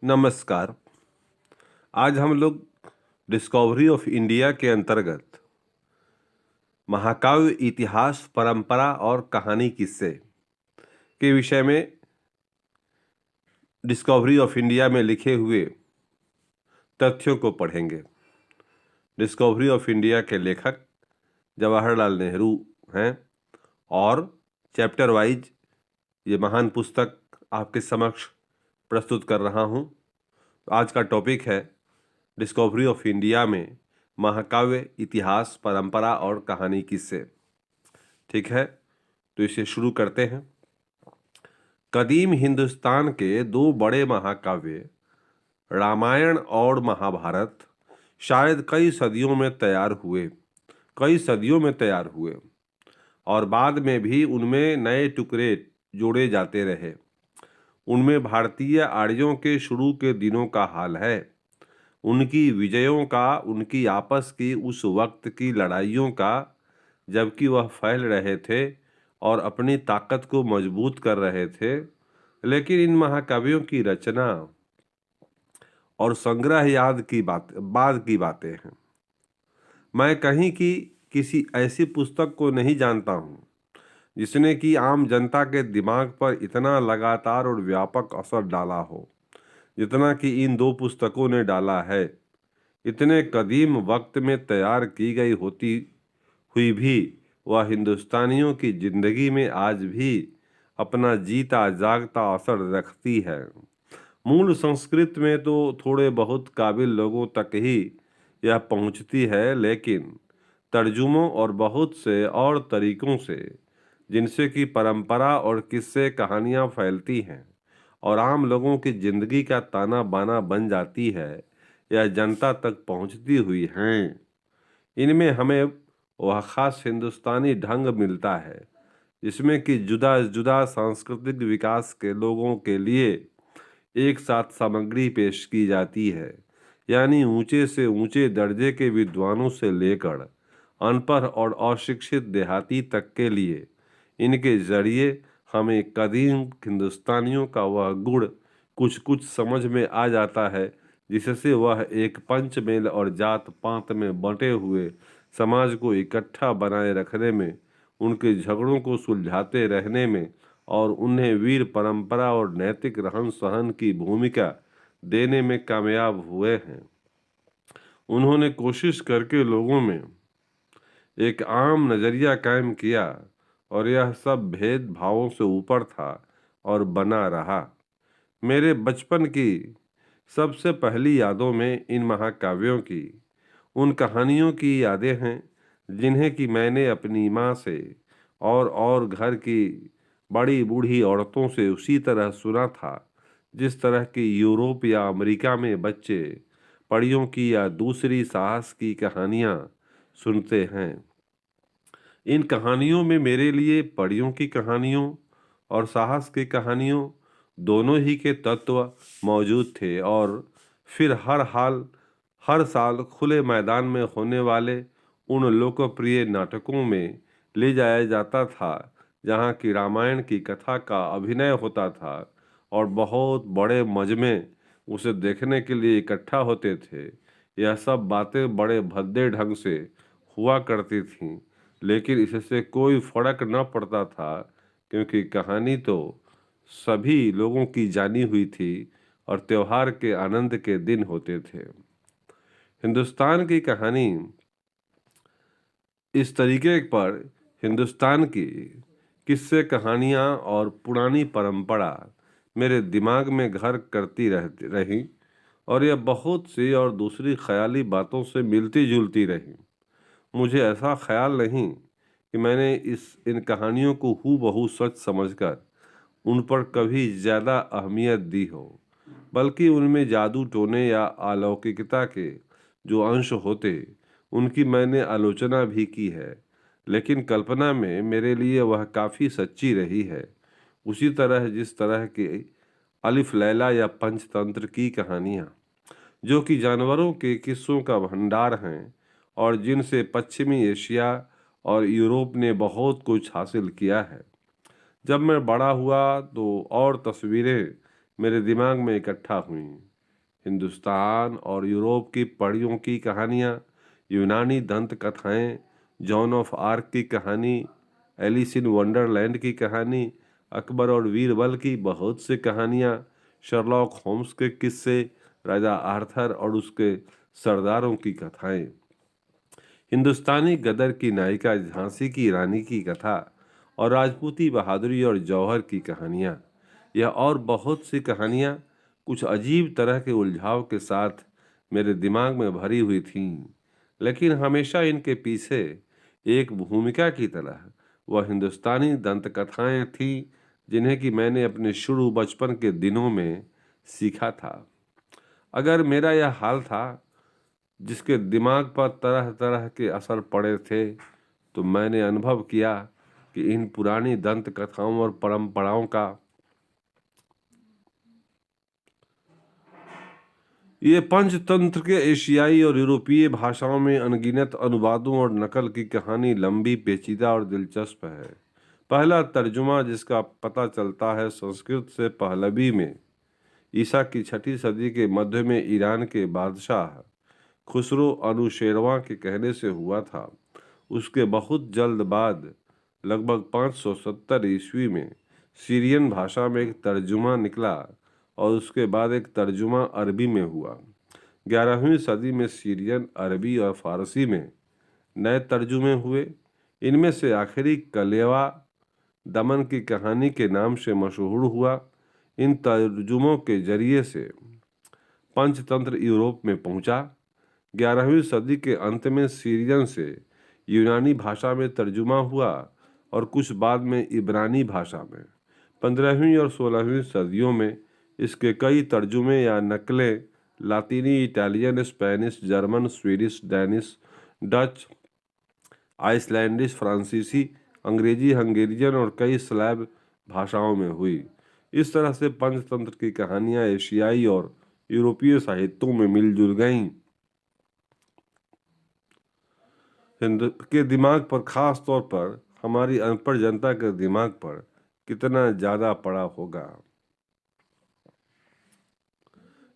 नमस्कार। आज हम लोग डिस्कवरी ऑफ इंडिया के अंतर्गत महाकाव्य इतिहास, परंपरा और कहानी किस्से के विषय में डिस्कवरी ऑफ इंडिया में लिखे हुए तथ्यों को पढ़ेंगे। डिस्कवरी ऑफ इंडिया के लेखक जवाहरलाल नेहरू हैं और चैप्टर वाइज ये महान पुस्तक आपके समक्ष प्रस्तुत कर रहा हूँ। आज का टॉपिक है डिस्कवरी ऑफ इंडिया में महाकाव्य इतिहास, परंपरा और कहानी किस्से। ठीक है, तो इसे शुरू करते हैं। कदीम हिंदुस्तान के दो बड़े महाकाव्य रामायण और महाभारत शायद कई सदियों में तैयार हुए और बाद में भी उनमें नए टुकड़े जोड़े जाते रहे। उनमें भारतीय आर्यों के शुरू के दिनों का हाल है, उनकी विजयों का, उनकी आपस की उस वक्त की लड़ाइयों का जबकि वह फैल रहे थे और अपनी ताकत को मजबूत कर रहे थे। लेकिन इन महाकाव्यों की रचना और संग्रह बाद की बातें हैं। मैं कहीं की किसी ऐसी पुस्तक को नहीं जानता हूँ जिसने कि आम जनता के दिमाग पर इतना लगातार और व्यापक असर डाला हो जितना कि इन दो पुस्तकों ने डाला है। इतने कदीम वक्त में तैयार की गई होती हुई भी वह हिंदुस्तानियों की जिंदगी में आज भी अपना जीता जागता असर रखती है। मूल संस्कृत में तो थोड़े बहुत काबिल लोगों तक ही यह पहुंचती है, लेकिन तर्जुमों और बहुत से और तरीकों से जिनसे कि परंपरा और किस्से कहानियां फैलती हैं और आम लोगों की जिंदगी का ताना बाना बन जाती है, यह जनता तक पहुंचती हुई हैं। इनमें हमें वह खास हिंदुस्तानी ढंग मिलता है जिसमें कि जुदा जुदा सांस्कृतिक विकास के लोगों के लिए एक साथ सामग्री पेश की जाती है। यानी ऊंचे से ऊंचे दर्जे के विद्वानों से लेकर अनपढ़ और अशिक्षित देहाती तक के लिए इनके जरिए हमें कदीम हिंदुस्तानियों का वह गुण कुछ कुछ समझ में आ जाता है जिससे वह एक पंचमेल और जात पात में बंटे हुए समाज को इकट्ठा बनाए रखने में, उनके झगड़ों को सुलझाते रहने में और उन्हें वीर परंपरा और नैतिक रहन सहन की भूमिका देने में कामयाब हुए हैं। उन्होंने कोशिश करके लोगों में एक आम नजरिया कायम किया और यह सब भेदभावों से ऊपर था और बना रहा। मेरे बचपन की सबसे पहली यादों में इन महाकाव्यों की उन कहानियों की यादें हैं जिन्हें कि मैंने अपनी माँ से और घर की बड़ी बूढ़ी औरतों से उसी तरह सुना था जिस तरह की यूरोप या अमेरिका में बच्चे परियों की या दूसरी साहस की कहानियाँ सुनते हैं। इन कहानियों में मेरे लिए परियों की कहानियों और साहस की कहानियों दोनों ही के तत्व मौजूद थे और फिर हर साल खुले मैदान में होने वाले उन लोकप्रिय नाटकों में ले जाया जाता था जहाँ की रामायण की कथा का अभिनय होता था और बहुत बड़े मजमे उसे देखने के लिए इकट्ठा होते थे। यह सब बातें बड़े भद्दे ढंग से हुआ करती थीं, लेकिन इससे कोई फर्क न पड़ता था क्योंकि कहानी तो सभी लोगों की जानी हुई थी और त्योहार के आनंद के दिन होते थे। हिंदुस्तान की कहानी इस तरीके पर हिंदुस्तान की किस्से कहानियाँ और पुरानी परंपरा मेरे दिमाग में घर करती रही और यह बहुत सी और दूसरी ख्याली बातों से मिलती जुलती रही। मुझे ऐसा ख्याल नहीं कि मैंने इन कहानियों को हूबहू सच समझकर उन पर कभी ज़्यादा अहमियत दी हो, बल्कि उनमें जादू टोने या अलौकिकता के जो अंश होते उनकी मैंने आलोचना भी की है, लेकिन कल्पना में मेरे लिए वह काफ़ी सच्ची रही है। उसी तरह जिस तरह की अलिफ लैला या पंचतंत्र की कहानियाँ जो कि जानवरों के किस्सों का भंडार हैं और जिनसे पश्चिमी एशिया और यूरोप ने बहुत कुछ हासिल किया है। जब मैं बड़ा हुआ तो और तस्वीरें मेरे दिमाग में इकट्ठा हुईं। हिंदुस्तान और यूरोप की परियों की कहानियाँ, यूनानी दंत कथाएँ, जॉन ऑफ आर्क की कहानी, एलिस इन वंडरलैंड की कहानी, अकबर और बीरबल की बहुत सी कहानियाँ, शर्लॉक होम्स के किस्से, राजा आर्थर और उसके सरदारों की कथाएं, हिंदुस्तानी गदर की नायिका झांसी की रानी की कथा और राजपूती बहादुरी और जौहर की कहानियाँ, यह और बहुत सी कहानियाँ कुछ अजीब तरह के उलझाव के साथ मेरे दिमाग में भरी हुई थीं, लेकिन हमेशा इनके पीछे एक भूमिका की तरह वह हिंदुस्तानी दंत कथाएं थीं जिन्हें कि मैंने अपने शुरू बचपन के दिनों में सीखा था। अगर मेरा यह हाल था जिसके दिमाग पर तरह तरह के असर पड़े थे, तो मैंने अनुभव किया कि इन पुरानी दंत कथाओं और परंपराओं का ये पंचतंत्र के एशियाई और यूरोपीय भाषाओं में अनगिनत अनुवादों और नकल की कहानी लंबी, पेचीदा और दिलचस्प है। पहला तर्जुमा जिसका पता चलता है संस्कृत से पहलवी में ईसा की 6ठी सदी के मध्य में ईरान के बादशाह खुसरो अनुशेरवा के कहने से हुआ था। उसके बहुत जल्द बाद लगभग 570 ईस्वी में सीरियन भाषा में एक तर्जुमा निकला और उसके बाद एक तर्जुमा अरबी में हुआ। 11वीं सदी में सीरियन, अरबी और फारसी में नए तर्जुमे हुए। इनमें से आखिरी कलेवा दमन की कहानी के नाम से मशहूर हुआ। इन तर्जुमों के जरिए से पंचतंत्र यूरोप में पहुंचा। 11वीं सदी के अंत में सीरियन से यूनानी भाषा में तर्जुमा हुआ और कुछ बाद में इब्रानी भाषा में। 15वीं और 16वीं सदियों में इसके कई तर्जुमे या नकलें लातीनी, Italian, Spanish, German, Swedish, Danish, Dutch, Icelandic, फ्रांसीसी, अंग्रेजी, हंगेरियन और कई स्लैब भाषाओं में हुई। इस तरह से पंचतंत्र की कहानियां एशियाई और यूरोपीय साहित्यों में मिलजुल गईं। हिंदू के दिमाग पर, खास तौर पर हमारी अनपढ़ जनता के दिमाग पर कितना ज्यादा पड़ा होगा।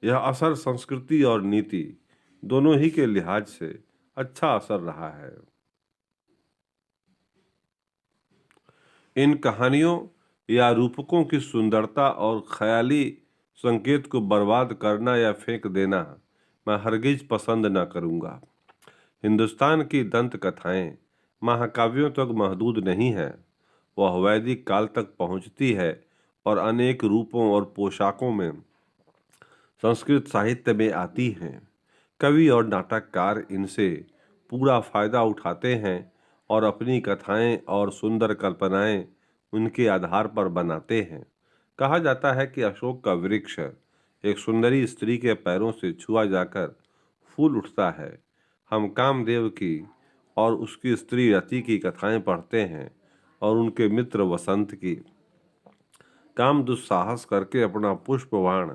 यह असर संस्कृति और नीति दोनों ही के लिहाज से अच्छा असर रहा है। इन कहानियों या रूपकों की सुंदरता और ख्याली संकेत को बर्बाद करना या फेंक देना मैं हरगिज पसंद न करूंगा। हिंदुस्तान की दंत कथाएं महाकाव्यों तक महदूद नहीं है, वह वैदिक काल तक पहुंचती है और अनेक रूपों और पोशाकों में संस्कृत साहित्य में आती हैं। कवि और नाटककार इनसे पूरा फायदा उठाते हैं और अपनी कथाएं और सुंदर कल्पनाएं उनके आधार पर बनाते हैं। कहा जाता है कि अशोक का वृक्ष एक सुंदरी स्त्री के पैरों से छुआ जाकर फूल उठता है। हम कामदेव की और उसकी स्त्री रति की कथाएं पढ़ते हैं और उनके मित्र वसंत की। काम दुस्साहस करके अपना पुष्प बाण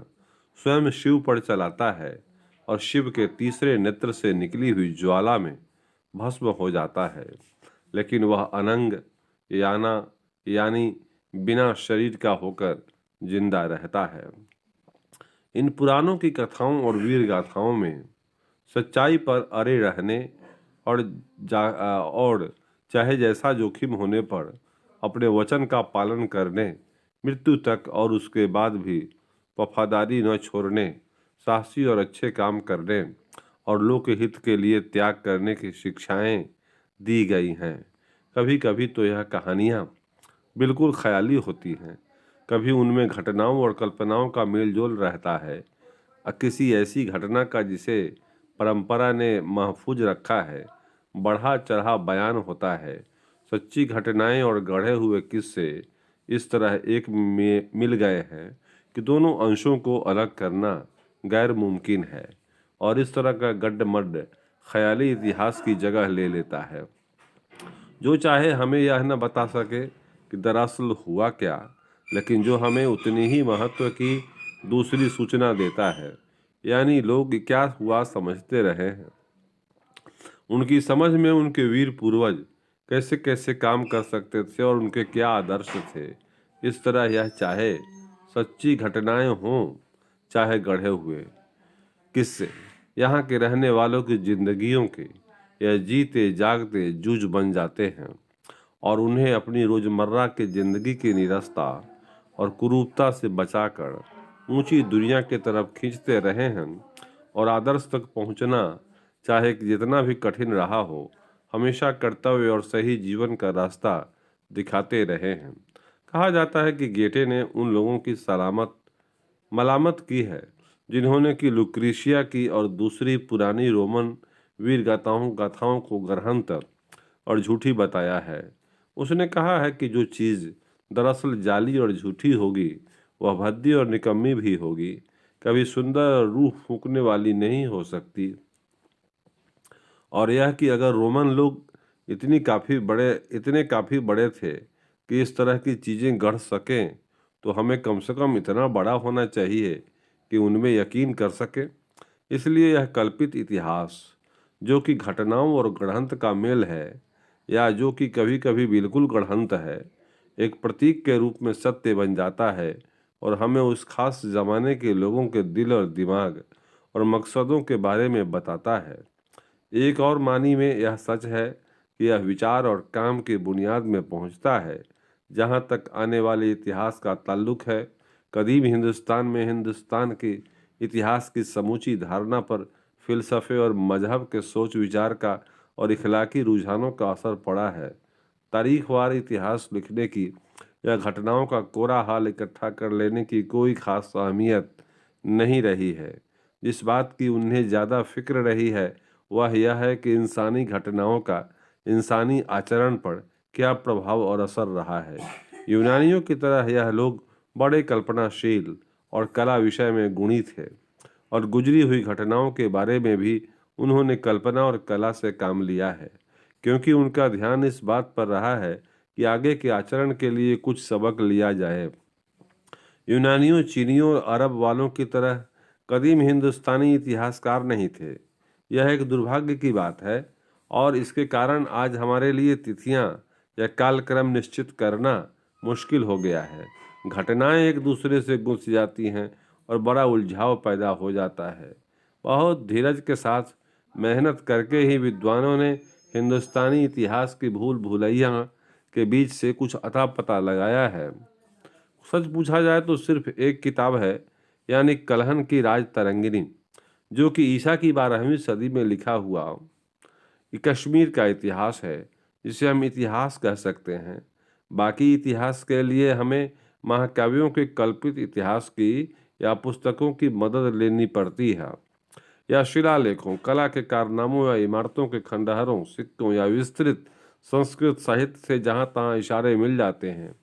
स्वयं शिव पर चलाता है और शिव के तीसरे नेत्र से निकली हुई ज्वाला में भस्म हो जाता है, लेकिन वह अनंग यानी बिना शरीर का होकर जिंदा रहता है। इन पुराणों की कथाओं और वीर गाथाओं में सच्चाई पर अड़े रहने और चाहे जैसा जोखिम होने पर अपने वचन का पालन करने, मृत्यु तक और उसके बाद भी वफादारी न छोड़ने, साहसी और अच्छे काम करने और लोकहित के लिए त्याग करने की शिक्षाएं दी गई हैं। कभी कभी तो यह कहानियाँ बिल्कुल ख्याली होती हैं, कभी उनमें घटनाओं और कल्पनाओं का मेलजोल रहता है। किसी ऐसी घटना का जिसे परंपरा ने महफूज रखा है, बढ़ा चढ़ा बयान होता है। सच्ची घटनाएं और गढ़े हुए किस्से इस तरह एक में मिल गए हैं कि दोनों अंशों को अलग करना गैर मुमकिन है और इस तरह का गड्ढमड्ढ ख्याली इतिहास की जगह ले लेता है। जो चाहे हमें यह न बता सके कि दरअसल हुआ क्या, लेकिन जो हमें उतनी ही महत्व की दूसरी सूचना देता है, यानी लोग क्या हुआ समझते रहे हैं, उनकी समझ में उनके वीर पूर्वज कैसे कैसे काम कर सकते थे और उनके क्या आदर्श थे। इस तरह यह चाहे सच्ची घटनाएं हों चाहे गढ़े हुए, किस्से यहाँ के रहने वालों की जिंदगियों के यह जीते जागते जूझ बन जाते हैं और उन्हें अपनी रोजमर्रा की जिंदगी की निरस्ता और कुरूपता से बचाकर ऊंची दुनिया की तरफ खींचते रहे हैं। और आदर्श तक पहुंचना चाहे कि जितना भी कठिन रहा हो, हमेशा कर्तव्य और सही जीवन का रास्ता दिखाते रहे हैं। कहा जाता है कि गेटे ने उन लोगों की मलामत की है जिन्होंने कि लुक्रेशिया की और दूसरी पुरानी रोमन वीर गाथाओं गाथाओं को ग्रंथ और झूठी बताया है। उसने कहा है कि जो चीज़ दरअसल जाली और झूठी होगी वह भद्दी और निकम्मी भी होगी, कभी सुंदर और रूह फूंकने वाली नहीं हो सकती। और यह कि अगर रोमन लोग इतने काफ़ी बड़े थे कि इस तरह की चीज़ें गढ़ सकें, तो हमें कम से कम इतना बड़ा होना चाहिए कि उनमें यकीन कर सकें। इसलिए यह कल्पित इतिहास, जो कि घटनाओं और गढ़ंत का मेल है, या जो कि कभी कभी बिल्कुल गढ़ंत है, एक प्रतीक के रूप में सत्य बन जाता है और हमें उस खास जमाने के लोगों के दिल और दिमाग और मकसदों के बारे में बताता है। एक और मानी में यह सच है कि यह विचार और काम की बुनियाद में पहुंचता है। जहां तक आने वाले इतिहास का ताल्लुक है, कदीम हिंदुस्तान में हिंदुस्तान के इतिहास की समूची धारणा पर फिलसफे और मजहब के सोच विचार का और इखलाकी रुझानों का असर पड़ा है। तारीखवार इतिहास लिखने की या घटनाओं का कोरा हाल इकट्ठा कर लेने की कोई खास अहमियत नहीं रही है। जिस बात की उन्हें ज़्यादा फिक्र रही है वह यह है कि इंसानी घटनाओं का इंसानी आचरण पर क्या प्रभाव और असर रहा है। यूनानियों की तरह यह लोग बड़े कल्पनाशील और कला विषय में गुणी थे और गुजरी हुई घटनाओं के बारे में भी उन्होंने कल्पना और कला से काम लिया है, क्योंकि उनका ध्यान इस बात पर रहा है कि आगे के आचरण के लिए कुछ सबक लिया जाए। यूनानियों, चीनियों और अरब वालों की तरह कदीम हिंदुस्तानी इतिहासकार नहीं थे। यह एक दुर्भाग्य की बात है और इसके कारण आज हमारे लिए तिथियां या कालक्रम निश्चित करना मुश्किल हो गया है। घटनाएं एक दूसरे से गुंथ जाती हैं और बड़ा उलझाव पैदा हो जाता है। बहुत धीरज के साथ मेहनत करके ही विद्वानों ने हिंदुस्तानी इतिहास की भूल भुलैया के बीच से कुछ अता पता लगाया है। सच पूछा जाए तो सिर्फ एक किताब है, यानी कलहन की राज तरंगिनी, जो कि ईसा की 12वीं सदी में लिखा हुआ ये कश्मीर का इतिहास है, जिसे हम इतिहास कह सकते हैं। बाकी इतिहास के लिए हमें महाकाव्यों के कल्पित इतिहास की या पुस्तकों की मदद लेनी पड़ती है, या शिलालेखों, कला के कारनामों या इमारतों के खंडहरों, सिक्कों या विस्तृत संस्कृत साहित्य से जहाँ तहाँ इशारे मिल जाते हैं।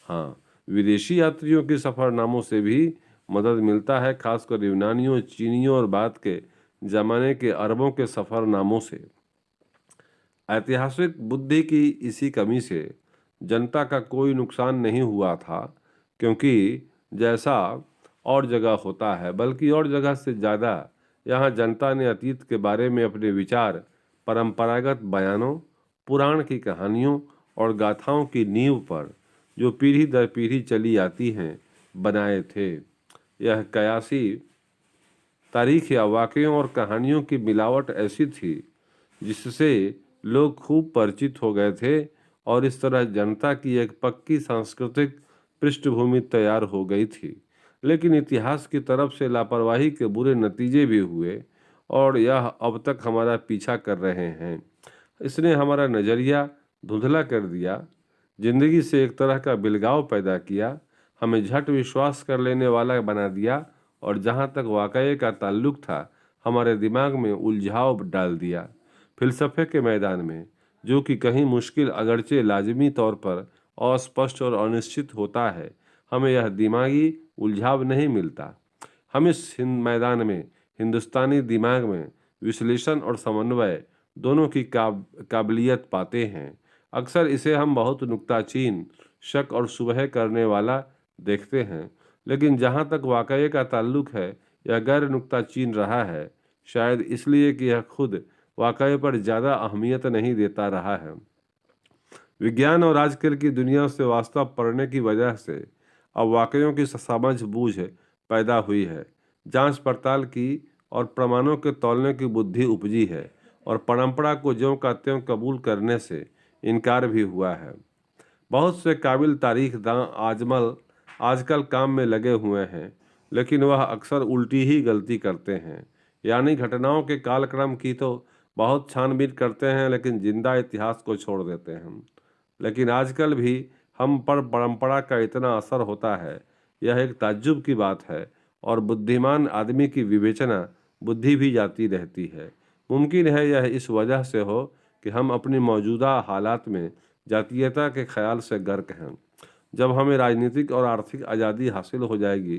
हाँ, विदेशी यात्रियों के सफरनामों से भी मदद मिलता है, खासकर यूनानियों, चीनियों और बाद के जमाने के अरबों के सफरनामों से। ऐतिहासिक बुद्धि की इसी कमी से जनता का कोई नुकसान नहीं हुआ था, क्योंकि जैसा और जगह होता है, बल्कि और जगह से ज़्यादा यहाँ जनता ने अतीत के बारे में अपने विचार परंपरागत बयानों, पुराण की कहानियों और गाथाओं की नींव पर, जो पीढ़ी दर पीढ़ी चली आती हैं, बनाए थे। यह कयासी तारीख या वाकयों और कहानियों की मिलावट ऐसी थी जिससे लोग खूब परिचित हो गए थे और इस तरह जनता की एक पक्की सांस्कृतिक पृष्ठभूमि तैयार हो गई थी। लेकिन इतिहास की तरफ से लापरवाही के बुरे नतीजे भी हुए और यह अब तक हमारा पीछा कर रहे हैं। इसने हमारा नज़रिया धुंधला कर दिया, जिंदगी से एक तरह का बिलगाव पैदा किया, हमें झट विश्वास कर लेने वाला बना दिया और जहाँ तक वाकये का ताल्लुक था, हमारे दिमाग में उलझाव डाल दिया। फिलसफे के मैदान में, जो कि कहीं मुश्किल अगरचे लाजमी तौर पर अस्पष्ट और अनिश्चित होता है, हमें यह दिमागी उलझाव नहीं मिलता। हम इस मैदान में हिंदुस्तानी दिमाग में विश्लेषण और समन्वय दोनों की काबिलियत पाते हैं। अक्सर इसे हम बहुत नुक्ताचीन, शक और सुबह करने वाला देखते हैं, लेकिन जहाँ तक वाकये का ताल्लुक है, यह गैर नुक्ताचीन रहा है, शायद इसलिए कि यह खुद वाकये पर ज़्यादा अहमियत नहीं देता रहा है। विज्ञान और आजकल की दुनिया से वास्ता पड़ने की वजह से अब वाकयों की समझ बूझ पैदा हुई है, जांच पड़ताल की और प्रमाणों के तौलने की बुद्धि उपजी है और परंपरा को ज्यों का त्यों कबूल करने से इनकार भी हुआ है। बहुत से काबिल तारीखदां आजकल काम में लगे हुए हैं, लेकिन वह अक्सर उल्टी ही गलती करते हैं। यानी घटनाओं के कालक्रम की तो बहुत छानबीन करते हैं, लेकिन जिंदा इतिहास को छोड़ देते हैं। लेकिन आजकल भी हम पर परंपरा का इतना असर होता है, यह एक ताज्जुब की बात है। और बुद्धिमान आदमी की विवेचना बुद्धि भी जाती रहती है। मुमकिन है यह इस वजह से हो कि हम अपनी मौजूदा हालात में जातीयता के ख्याल से गर्क हैं। जब हमें राजनीतिक और आर्थिक आज़ादी हासिल हो जाएगी,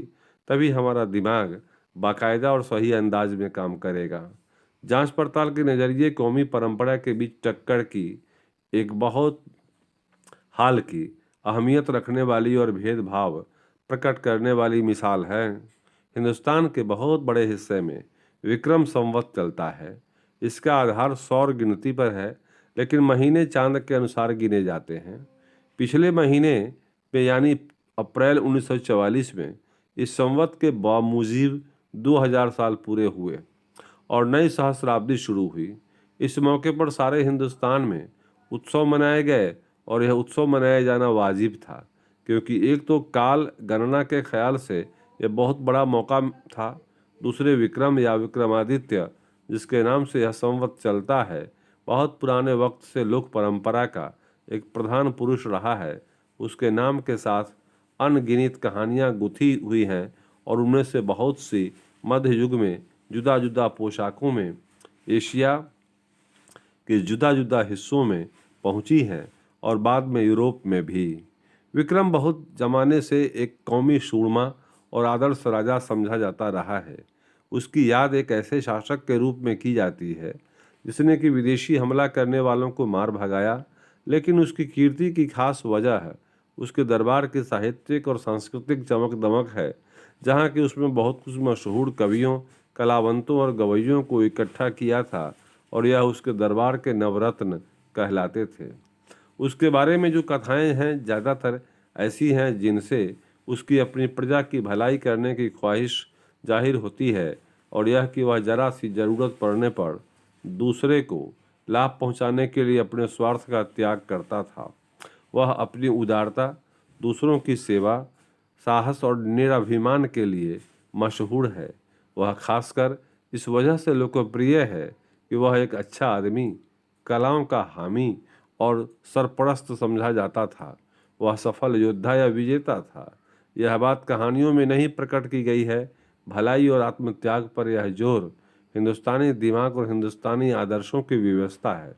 तभी हमारा दिमाग बाकायदा और सही अंदाज में काम करेगा। जांच पड़ताल के नज़रिए कौमी परंपरा के बीच टक्कर की एक बहुत हाल की अहमियत रखने वाली और भेदभाव प्रकट करने वाली मिसाल है। हिंदुस्तान के बहुत बड़े हिस्से में विक्रम संवत चलता है। इसका आधार सौर गिनती पर है, लेकिन महीने चांद के अनुसार गिने जाते हैं। पिछले महीने में यानी अप्रैल 1944 में इस संवत के बामुजीब 2000 साल पूरे हुए और नई सहस्राब्दी शुरू हुई। इस मौके पर सारे हिंदुस्तान में उत्सव मनाए गए और यह उत्सव मनाया जाना वाजिब था, क्योंकि एक तो काल गणना के ख्याल से यह बहुत बड़ा मौका था। दूसरे विक्रम या विक्रमादित्य, जिसके नाम से यह संवत चलता है, बहुत पुराने वक्त से लोक परंपरा का एक प्रधान पुरुष रहा है। उसके नाम के साथ अनगिनत कहानियाँ गुथी हुई हैं और उनमें से बहुत सी मध्य युग में जुदा जुदा पोशाकों में एशिया के जुदा जुदा हिस्सों में पहुंची हैं और बाद में यूरोप में भी। विक्रम बहुत जमाने से एक कौमी सूरमा और आदर्श राजा समझा जाता रहा है। उसकी याद एक ऐसे शासक के रूप में की जाती है जिसने कि विदेशी हमला करने वालों को मार भगाया, लेकिन उसकी कीर्ति की खास वजह है उसके दरबार की साहित्यिक और सांस्कृतिक चमक दमक है, जहाँ कि उसमें बहुत कुछ मशहूर कवियों, कलावंतों और गवैयों को इकट्ठा किया था और यह उसके दरबार के नवरत्न कहलाते थे। उसके बारे में जो कथाएं हैं ज़्यादातर ऐसी हैं जिनसे उसकी अपनी प्रजा की भलाई करने की ख्वाहिश जाहिर होती है और यह कि वह जरा सी ज़रूरत पड़ने पर दूसरे को लाभ पहुंचाने के लिए अपने स्वार्थ का त्याग करता था। वह अपनी उदारता, दूसरों की सेवा, साहस और निराभिमान के लिए मशहूर है। वह खासकर इस वजह से लोकप्रिय है कि वह एक अच्छा आदमी, कलाओं का हामी और सरपरस्त समझा जाता था। वह सफल योद्धा या विजेता था। यह बात कहानियों में नहीं प्रकट की गई है। भलाई और आत्मत्याग पर यह जोर हिंदुस्तानी दिमाग और हिंदुस्तानी आदर्शों की व्यवस्था है।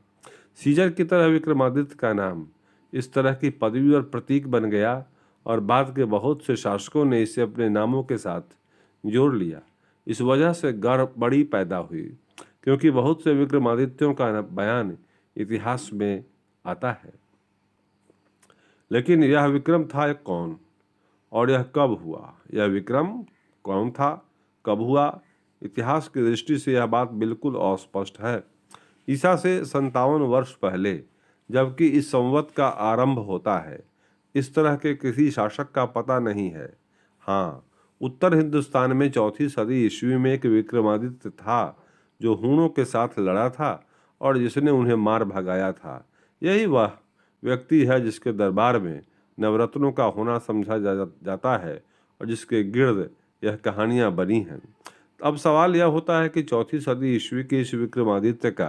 सीजर की तरह विक्रमादित्य का नाम इस तरह की पदवी और प्रतीक बन गया और बाद के बहुत से शासकों ने इसे अपने नामों के साथ जोड़ लिया। इस वजह से गड़बड़ी पैदा हुई, क्योंकि बहुत से विक्रमादित्यों का बयान इतिहास में आता है, लेकिन यह विक्रम था कौन और यह कब हुआ? यह विक्रम कौन था, कब हुआ? इतिहास की दृष्टि से यह बात बिल्कुल अस्पष्ट है। ईसा से 57 वर्ष पहले, जबकि इस संवत का आरंभ होता है, इस तरह के किसी शासक का पता नहीं है। हाँ, उत्तर हिंदुस्तान में 4वीं सदी ईस्वी में एक विक्रमादित्य था जो हूणों के साथ लड़ा था और जिसने उन्हें मार भगाया था। यही वह व्यक्ति है जिसके दरबार में नवरत्नों का होना समझा जाता है और जिसके गिर्द यह कहानियाँ बनी हैं। अब सवाल यह होता है कि 4वीं सदी ईस्वी के इस विक्रमादित्य का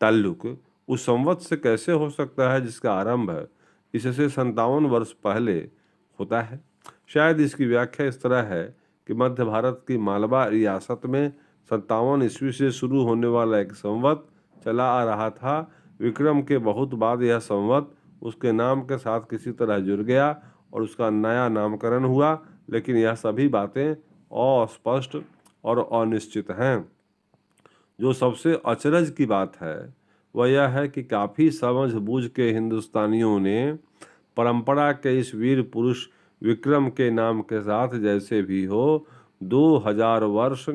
ताल्लुक उस संवत से कैसे हो सकता है जिसका आरंभ इससे 57 वर्ष पहले होता है। शायद इसकी व्याख्या इस तरह है कि मध्य भारत की मालवा रियासत में 57 ईस्वी से शुरू होने वाला एक संवत चला आ रहा था। विक्रम के बहुत बाद यह संवत उसके नाम के साथ किसी तरह जुड़ गया और उसका नया नामकरण हुआ, लेकिन यह सभी बातें अस्पष्ट और अनिश्चित हैं। जो सबसे अचरज की बात है वह यह है कि काफ़ी समझबूझ के हिंदुस्तानियों ने परंपरा के इस वीर पुरुष विक्रम के नाम के साथ जैसे भी हो 2000 वर्ष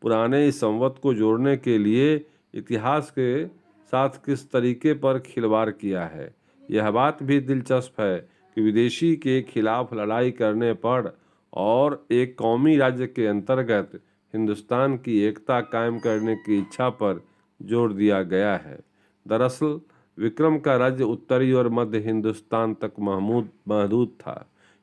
पुराने इस संवत को जोड़ने के लिए इतिहास के साथ किस तरीके पर खिलवाड़ किया है। यह बात भी दिलचस्प है कि विदेशी के खिलाफ लड़ाई करने पर और एक कौमी राज्य के अंतर्गत हिंदुस्तान की एकता कायम करने की इच्छा पर जोर दिया गया है। दरअसल विक्रम का राज्य उत्तरी और मध्य हिंदुस्तान तक महदूद था।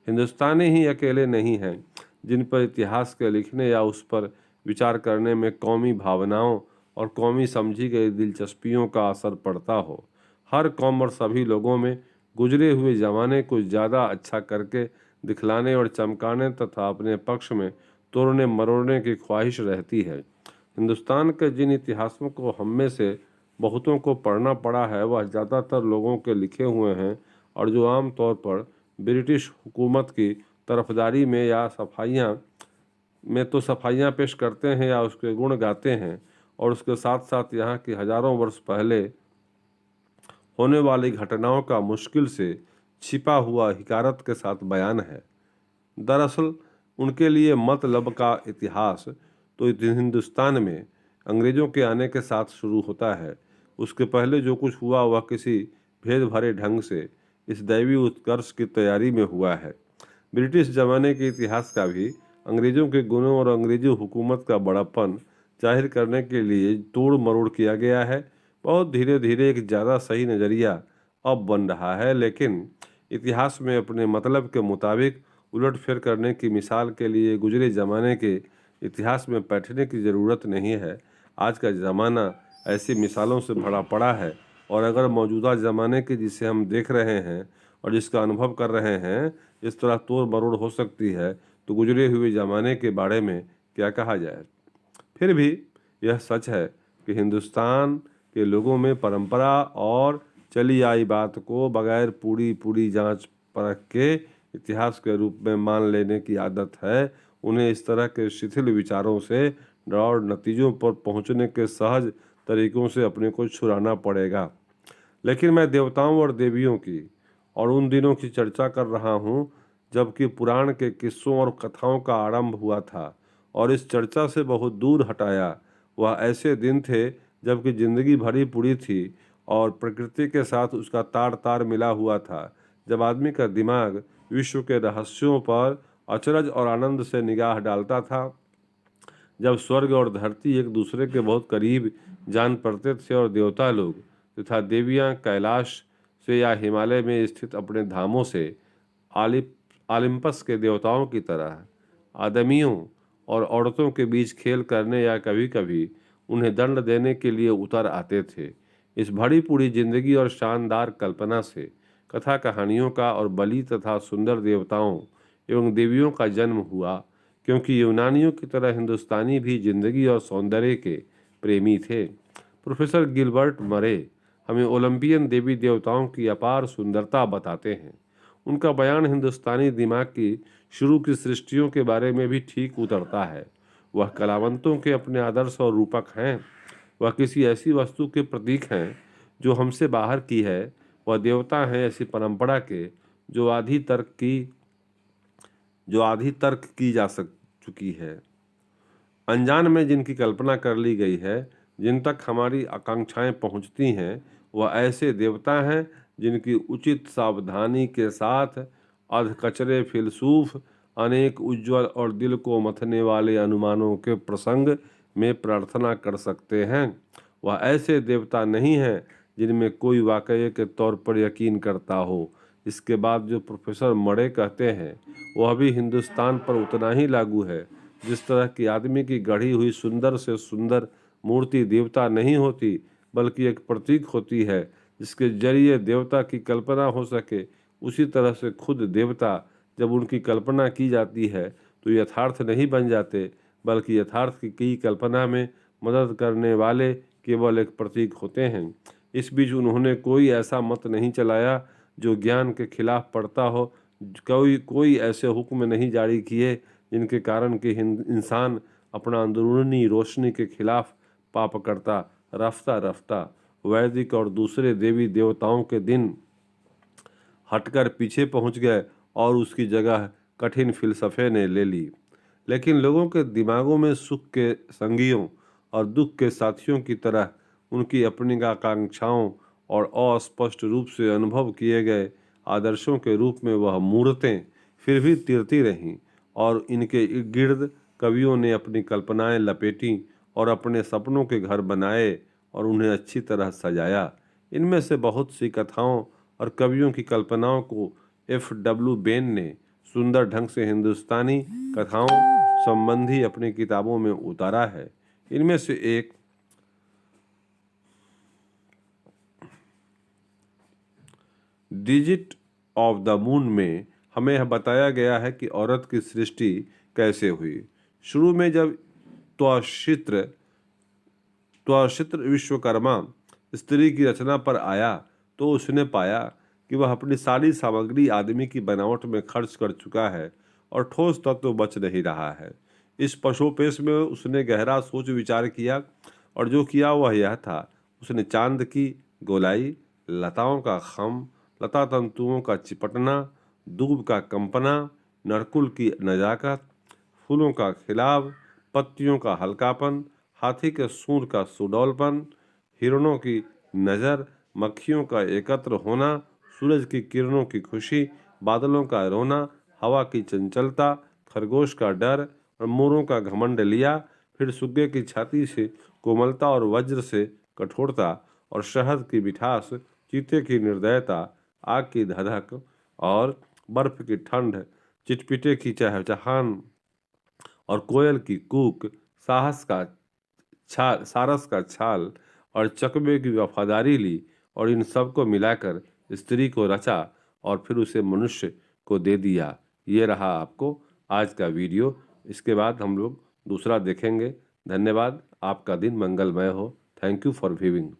हिंदुस्तानी ही अकेले नहीं हैं जिन पर इतिहास के लिखने या उस पर विचार करने में कौमी भावनाओं और कौमी समझी गई दिलचस्पियों का असर पड़ता हो। हर कौम और सभी लोगों में गुजरे हुए ज़माने को ज़्यादा अच्छा करके दिखलाने और चमकाने तथा अपने पक्ष में तोड़ने मरोड़ने की ख्वाहिश रहती है। हिंदुस्तान के जिन इतिहासों को हम में से बहुतों को पढ़ना पड़ा है वह ज़्यादातर लोगों के लिखे हुए हैं और जो आम तौर पर ब्रिटिश हुकूमत की तरफदारी में या सफाइयाँ पेश करते हैं या उसके गुण गाते हैं, और उसके साथ साथ यहाँ की हजारों वर्ष पहले होने वाली घटनाओं का मुश्किल से छिपा हुआ हिकारत के साथ बयान है। दरअसल उनके लिए मतलब का इतिहास तो हिंदुस्तान में अंग्रेजों के आने के साथ शुरू होता है। उसके पहले जो कुछ हुआ वह किसी भेद भरे ढंग से इस दैवी उत्कर्ष की तैयारी में हुआ है। ब्रिटिश ज़माने के इतिहास का भी अंग्रेज़ों के गुणों और अंग्रेजी हुकूमत का बड़प्पन जाहिर करने के लिए तोड़ मरोड़ किया गया है। बहुत धीरे धीरे एक ज़्यादा सही नज़रिया अब बन रहा है, लेकिन इतिहास में अपने मतलब के मुताबिक उलटफेर करने की मिसाल के लिए गुजरे ज़माने के इतिहास में बैठने की ज़रूरत नहीं है। आज का ज़माना ऐसी मिसालों से भरा पड़ा है, और अगर मौजूदा ज़माने के जिसे हम देख रहे हैं और जिसका अनुभव कर रहे हैं इस तरह तोड़ मरोड़ हो सकती है, तो गुजरे हुए ज़माने के बारे में क्या कहा जाए। फिर भी यह सच है कि हिंदुस्तान के लोगों में परंपरा और चली आई बात को बगैर पूरी पूरी जांच परख के इतिहास के रूप में मान लेने की आदत है। उन्हें इस तरह के शिथिल विचारों से और नतीजों पर पहुंचने के सहज तरीकों से अपने को छुड़ाना पड़ेगा। लेकिन मैं देवताओं और देवियों की और उन दिनों की चर्चा कर रहा हूँ जबकि पुराण के किस्सों और कथाओं का आरंभ हुआ था, और इस चर्चा से बहुत दूर हटाया। वह ऐसे दिन थे जबकि जिंदगी भरी पूरी थी और प्रकृति के साथ उसका तार तार मिला हुआ था, जब आदमी का दिमाग विश्व के रहस्यों पर अचरज और आनंद से निगाह डालता था, जब स्वर्ग और धरती एक दूसरे के बहुत करीब जान पड़ते थे और देवता लोग तथा देवियां कैलाश से या हिमालय में स्थित अपने धामों से ओलिम्पस के देवताओं की तरह आदमियों और औरतों के बीच खेल करने या कभी कभी उन्हें दंड देने के लिए उतर आते थे। इस भरी पूरी जिंदगी और शानदार कल्पना से कथा कहानियों का और बलि तथा सुंदर देवताओं एवं देवियों का जन्म हुआ, क्योंकि यूनानियों की तरह हिंदुस्तानी भी जिंदगी और सौंदर्य के प्रेमी थे। प्रोफेसर गिलबर्ट मरे हमें ओलंपियन देवी देवताओं की अपार सुंदरता बताते हैं। उनका बयान हिंदुस्तानी दिमाग की शुरू की सृष्टियों के बारे में भी ठीक उतरता है। वह कलावंतों के अपने आदर्श और रूपक हैं। वह किसी ऐसी वस्तु के प्रतीक हैं जो हमसे बाहर की है। वह देवता हैं ऐसी परंपरा के जो आधी तर्क की जा चुकी है, अनजान में जिनकी कल्पना कर ली गई है, जिन तक हमारी आकांक्षाएं पहुंचती हैं। वह ऐसे देवता हैं जिनकी उचित सावधानी के साथ अधकचरे फिलसूफ अनेक उज्जवल और दिल को मथने वाले अनुमानों के प्रसंग में प्रार्थना कर सकते हैं। वह ऐसे देवता नहीं हैं जिनमें कोई वाकये के तौर पर यकीन करता हो। इसके बाद जो प्रोफेसर मरे कहते हैं वह भी हिंदुस्तान पर उतना ही लागू है। जिस तरह की आदमी की गढ़ी हुई सुंदर से सुंदर मूर्ति देवता नहीं होती बल्कि एक प्रतीक होती है जिसके जरिए देवता की कल्पना हो सके, उसी तरह से खुद देवता जब उनकी कल्पना की जाती है तो यथार्थ नहीं बन जाते, बल्कि यथार्थ की कल्पना में मदद करने वाले केवल एक प्रतीक होते हैं। इस बीच उन्होंने कोई ऐसा मत नहीं चलाया जो ज्ञान के खिलाफ पड़ता हो। कोई ऐसे हुक्म नहीं जारी किए जिनके कारण कि इंसान अपना अंदरूनी रोशनी के खिलाफ पाप करता। रफ्ता रफ्ता वैदिक और दूसरे देवी देवताओं के दिन हटकर पीछे पहुंच गए और उसकी जगह कठिन फिलसफे ने ले ली। लेकिन लोगों के दिमागों में सुख के संगियों और दुख के साथियों की तरह उनकी अपनी आकांक्षाओं और अस्पष्ट रूप से अनुभव किए गए आदर्शों के रूप में वह मूर्तें फिर भी तिरती रहीं और इनके गिर्द कवियों ने अपनी कल्पनाएं लपेटी और अपने सपनों के घर बनाए और उन्हें अच्छी तरह सजाया। इनमें से बहुत सी कथाओं और कवियों की कल्पनाओं को F.W. बेन ने सुंदर ढंग से हिंदुस्तानी कथाओं संबंधी अपनी किताबों में उतारा है। इनमें से एक डिजिट ऑफ द मून में हमें यह बताया गया है कि औरत की सृष्टि कैसे हुई। शुरू में जब त्वशित्र त्वशित्र विश्वकर्मा स्त्री की रचना पर आया तो उसने पाया कि वह अपनी सारी सामग्री आदमी की बनावट में खर्च कर चुका है और ठोस तत्व बच नहीं रहा है। इस पशुपेश में उसने गहरा सोच विचार किया और जो किया वह यह था, उसने चांद की गोलाई, लताओं का खम, लता तंतुओं का चिपटना, दूब का कंपना, नरकुल की नजाकत, फूलों का खिलाव, पत्तियों का हल्कापन, हाथी के सूंड का सुडौलपन, हिरणों की नज़र, मक्खियों का एकत्र होना, सूरज की किरणों की खुशी, बादलों का रोना, हवा की चंचलता, खरगोश का डर और मोरों का घमंड लिया। फिर सुग्गे की छाती से कोमलता और वज्र से कठोरता और शहद की मिठास, चीते की निर्दयता, आग की धधक और बर्फ की ठंड, चिटपिटे की चहचहान और कोयल की कूक, सारस का छाल और चकबे की वफादारी ली और इन सब को मिलाकर स्त्री को रचा और फिर उसे मनुष्य को दे दिया। ये रहा आपको आज का वीडियो। इसके बाद हम लोग दूसरा देखेंगे। धन्यवाद। आपका दिन मंगलमय हो। Thank you for viewing.